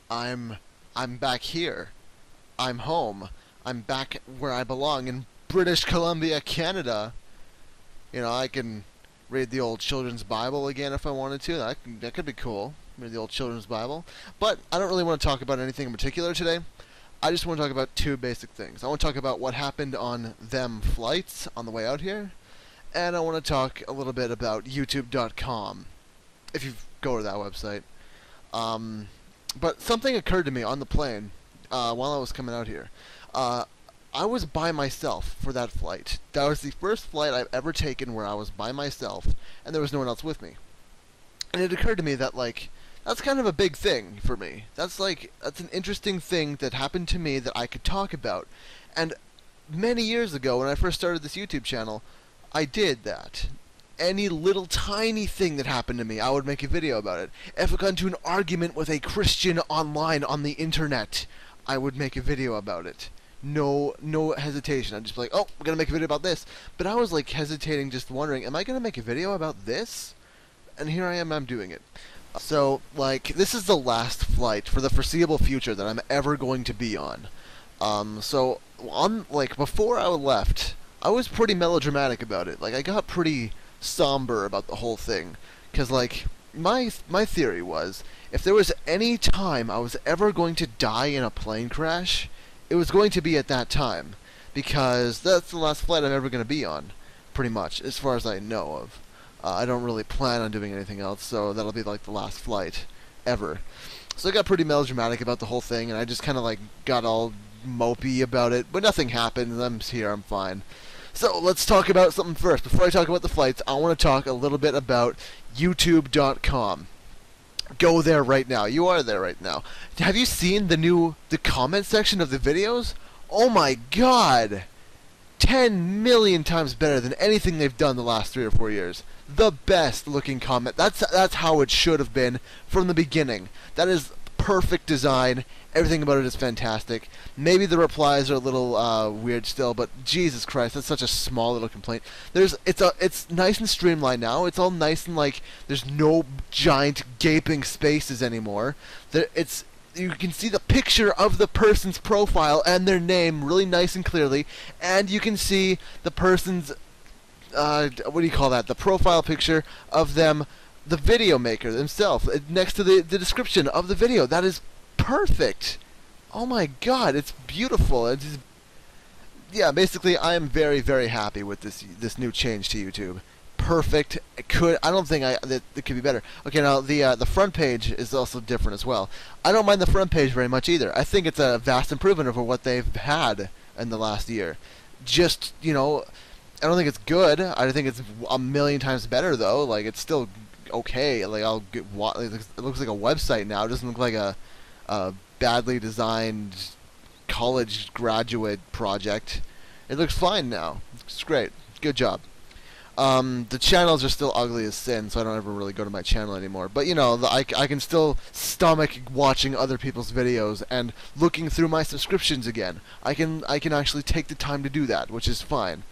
I'm I'm back here. I'm home. I'm back where I belong in British Columbia, Canada. I can read the old children's Bible again if I wanted to. That could be cool. Read the old children's Bible. But I don't really want to talk about anything in particular today. I just want to talk about two basic things. I want to talk about what happened on them flights on the way out here, and I want to talk a little bit about YouTube.com, if you go to that website. But something occurred to me on the plane while I was coming out here. I was by myself for that flight. That was the first flight I've ever taken where I was by myself, and there was no one else with me. And it occurred to me that, that's kind of a big thing for me. That's an interesting thing that happened to me that I could talk about. And many years ago, when I first started this YouTube channel, I did that. Any little tiny thing that happened to me, I would make a video about it. If I got into an argument with a Christian online on the internet, I would make a video about it. No hesitation. I'd just be like, oh, we're going to make a video about this. But I was hesitating, just wondering, am I going to make a video about this? And here I am, I'm doing it. So, this is the last flight for the foreseeable future that I'm ever going to be on. Before I left, I was pretty melodramatic about it. I got pretty somber about the whole thing. Because, my theory was, if there was any time I was ever going to die in a plane crash, it was going to be at that time. Because that's the last flight I'm ever going to be on, pretty much, as far as I know of. I don't really plan on doing anything else, so that'll be the last flight ever. So I got pretty melodramatic about the whole thing, and I just kind of got all mopey about it, but nothing happened. I'm here, I'm fine. So let's talk about something first. Before I talk about the flights, I want to talk a little bit about YouTube.com. Go there right now. You are there right now. Have you seen the comment section of the videos? Oh my god! 10 million times better than anything they've done the last 3 or 4 years. The best looking comment. That's how it should have been from the beginning. That is perfect design. Everything about it is fantastic. Maybe the replies are a little weird still, but Jesus Christ, that's such a small little complaint. It's nice and streamlined now. It's all nice and there's no giant gaping spaces anymore. You can see the picture of the person's profile and their name really nice and clearly, and you can see the person's what do you call that? The profile picture of them, the video maker themselves, next to the description of the video. That is perfect. Oh my god, it's beautiful. Yeah, basically, I am very, very happy with this new change to YouTube. Perfect. I don't think that it could be better. Okay, now the front page is also different as well. I don't mind the front page very much either. I think it's a vast improvement over what they've had in the last year. Just, I don't think it's good. I think it's a million times better though. It's still okay. It looks like a website now. It doesn't look like a badly designed college graduate project. It looks fine now. It's great. Good job. The channels are still ugly as sin, so I don't ever really go to my channel anymore. But I can still stomach watching other people's videos and looking through my subscriptions again. I can actually take the time to do that, which is fine.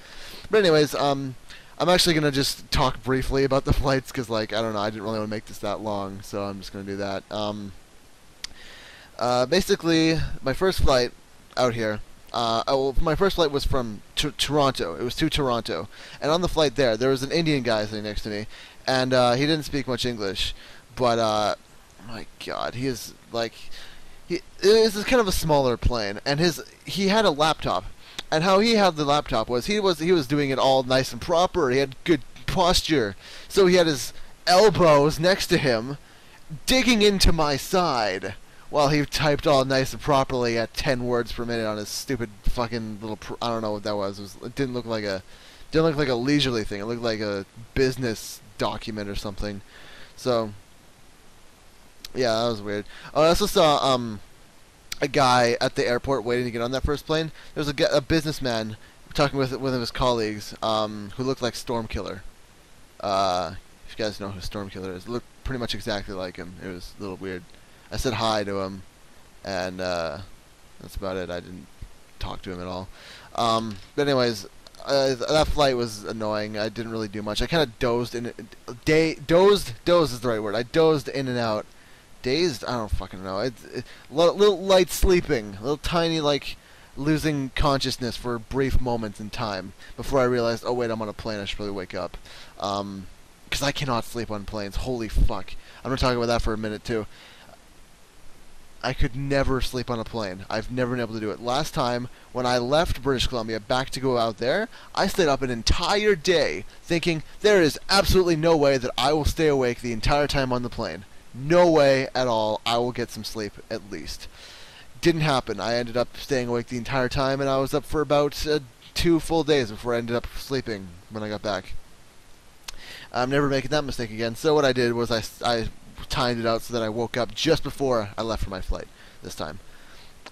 But anyways, I'm actually gonna just talk briefly about the flights because I don't know, I didn't really want to make this that long, so I'm just gonna do that. Basically, my first flight out here. My first flight was from Toronto. It was to Toronto, and on the flight there was an Indian guy sitting next to me, and he didn't speak much English, but my God, it is kind of a smaller plane, and he had a laptop, and how he had the laptop was he was doing it all nice and proper. He had good posture, so he had his elbows next to him, digging into my side. While he typed all nice and properly at 10 words per minute on his stupid fucking little I don't know what that was. It didn't look like a leisurely thing. It looked like a business document or something. So yeah, that was weird. Oh, I also saw a guy at the airport waiting to get on that first plane. There was a businessman talking with one of his colleagues who looked like Stormkiller. If you guys know who Stormkiller is, it looked pretty much exactly like him. It was a little weird. I said hi to him, and that's about it. I didn't talk to him at all. But anyways, that flight was annoying. I didn't really do much. I kind of dozed in. Dozed is the right word. I dozed in and out dazed. I don't fucking know. Little light sleeping, little tiny like losing consciousness for brief moments in time before I realized, oh wait, I'm on a plane. I should probably wake up. Because I cannot sleep on planes. Holy fuck. I'm gonna talk about that for a minute too. I could never sleep on a plane. I've never been able to do it. Last time, when I left British Columbia back to go out there, I stayed up an entire day thinking there is absolutely no way that I will stay awake the entire time on the plane. No way at all I will get some sleep, at least. Didn't happen. I ended up staying awake the entire time, and I was up for about 2 full days before I ended up sleeping when I got back. I'm never making that mistake again. So what I did was I timed it out so that I woke up just before I left for my flight this time.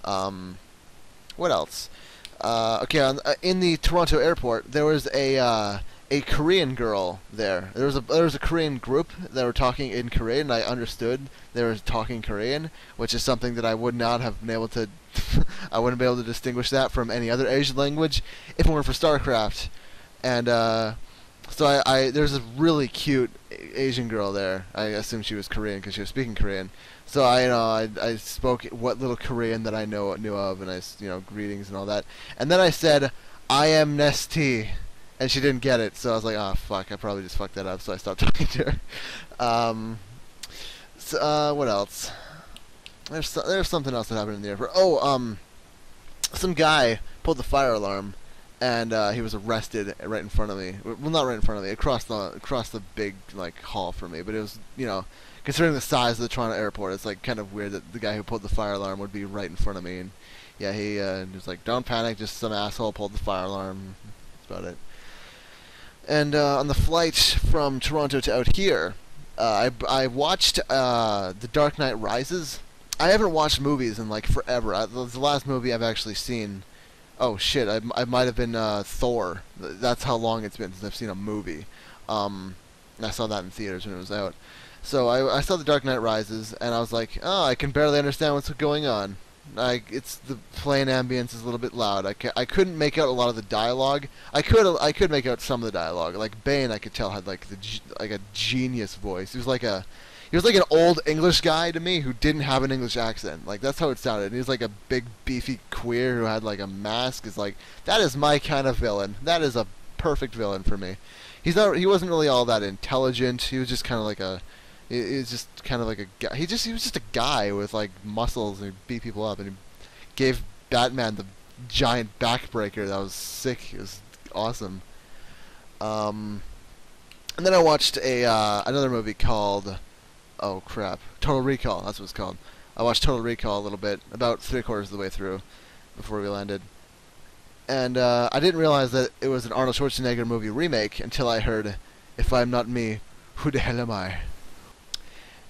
What else? Okay, in the Toronto airport, there was a Korean girl there. There was a Korean group that were talking in Korean, and I understood they were talking Korean, which is something that I would not have been able to. I wouldn't be able to distinguish that from any other Asian language if it weren't for StarCraft. And so there's a really cute Asian girl there. I assume she was Korean because she was speaking Korean. So I spoke what little Korean that I knew of, and I greetings and all that. And then I said, "I am Nesty," and she didn't get it. So I was like, "Oh fuck, I probably just fucked that up." So I stopped talking to her. What else? There's something else that happened in the airport. Oh, some guy pulled the fire alarm, and he was arrested right in front of me. Well, not right in front of me, across the big like hall from me. But it was, considering the size of the Toronto airport, it's like kind of weird that the guy who pulled the fire alarm would be right in front of me. And yeah, he was like, "Don't panic, just some asshole pulled the fire alarm." That's about it. And on the flight from Toronto to out here, I watched The Dark Knight Rises. I haven't watched movies in like forever. The last movie I've actually seen. Oh shit! I might have been Thor. That's how long it's been since I've seen a movie. I saw that in theaters when it was out. So I saw The Dark Knight Rises, and I was like, oh, I can barely understand what's going on. It's the plane ambience is a little bit loud. I couldn't make out a lot of the dialogue. I could make out some of the dialogue. Like Bane, I could tell had like a genius voice. He was like an old English guy to me who didn't have an English accent. Like that's how it sounded. And he was like a big beefy queer who had like a mask. It's like that is my kind of villain. That is a perfect villain for me. He wasn't really all that intelligent. He was just kind of like a guy. He was just a guy with like muscles, and he beat people up, and he gave Batman the giant backbreaker. That was sick. It was awesome. And then I watched another movie called, oh crap, Total Recall. That's what it's called. I watched Total Recall a little bit, about 3/4 of the way through, before we landed. And I didn't realize that it was an Arnold Schwarzenegger movie remake until I heard, "If I'm not me, who the hell am I?"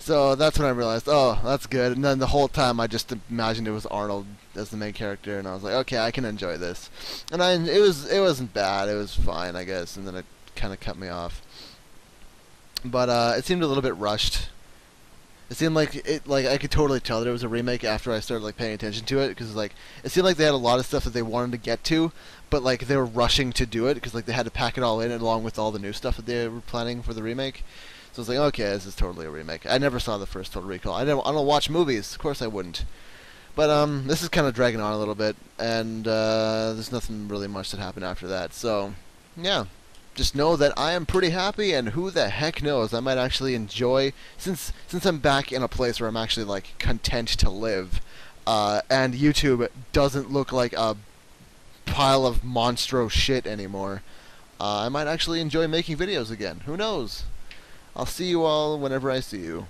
So that's when I realized, oh, that's good. And then the whole time I just imagined it was Arnold as the main character, and I was like, okay, I can enjoy this. And it wasn't bad. It was fine, I guess. And then it kind of cut me off. But it seemed a little bit rushed. It seemed like I could totally tell that it was a remake after I started like paying attention to it, because like it seemed like they had a lot of stuff that they wanted to get to, but like they were rushing to do it because like they had to pack it all in along with all the new stuff that they were planning for the remake. So I was like, okay, this is totally a remake. I never saw the first Total Recall. I don't watch movies. Of course I wouldn't. But this is kind of dragging on a little bit, and there's nothing really much that happened after that. So, yeah. Just know that I am pretty happy, and who the heck knows, I might actually enjoy, since I'm back in a place where I'm actually like content to live, and YouTube doesn't look like a pile of monstro shit anymore. I might actually enjoy making videos again. Who knows? I'll see you all whenever I see you.